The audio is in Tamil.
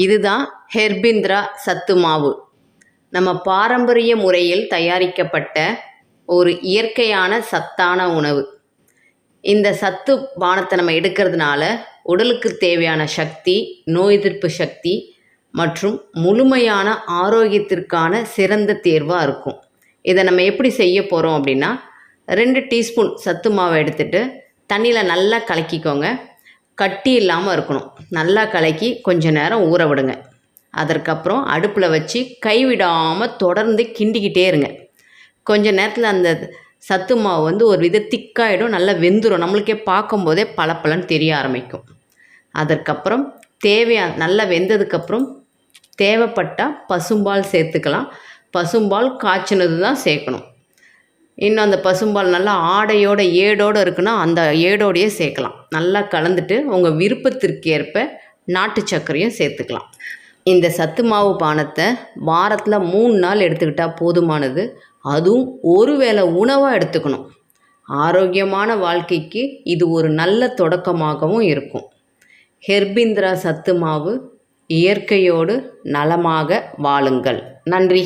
இதுதான் ஹெர்பிந்திரா சத்து மாவு. நம்ம பாரம்பரிய முறையில் தயாரிக்கப்பட்ட ஒரு இயற்கையான சத்தான உணவு. இந்த சத்து பானத்தை நம்ம எடுக்கிறதுனால உடலுக்கு தேவையான சக்தி, நோய் எதிர்ப்பு சக்தி மற்றும் முழுமையான ஆரோக்கியத்திற்கான சிறந்த தேர்வாக இருக்கும். இதை நம்ம எப்படி செய்ய போகிறோம் அப்படின்னா, 2 டீஸ்பூன் சத்து மாவை எடுத்துகிட்டு தண்ணியில் நல்லா கலக்கிக்கோங்க. கட்டி இல்லாமல் இருக்கணும். நல்லா கலக்கி கொஞ்ச நேரம் ஊற விடுங்க. அதற்கப்புறம் அடுப்பில் வச்சு கைவிடாமல் தொடர்ந்து கிண்டிக்கிட்டே இருங்க. கொஞ்ச நேரத்தில் அந்த சத்து மாவு ஒரு வித திக்காயிடும், நல்லா வெந்துடும். நம்மளுக்கே பார்க்கும்போதே பளபளன்னு தெரிய ஆரம்பிக்கும். அதற்கப்புறம் நல்லா வெந்ததுக்கப்புறம் தேவைப்பட்டால் பசும்பால் சேர்த்துக்கலாம். பசும்பால் காய்ச்சினது தான் சேர்க்கணும். இன்னும் அந்த பசும்பால் நல்லா ஏடோடு இருக்குன்னா அந்த ஏடோடையே சேர்க்கலாம். நல்லா கலந்துட்டு உங்கள் விருப்பத்திற்கு ஏற்ப நாட்டு சர்க்கரையும் சேர்த்துக்கலாம். இந்த சத்து மாவு பானத்தை வாரத்தில் 3 நாள் எடுத்துக்கிட்டால் போதுமானது. அதுவும் ஒரு வேளை உணவாக எடுத்துக்கணும். ஆரோக்கியமான வாழ்க்கைக்கு இது ஒரு நல்ல தொடக்கமாகவும் இருக்கும். ஹெர்பிந்திரா சத்து மாவு. இயற்கையோடு நலமாக வாழுங்கள். நன்றி.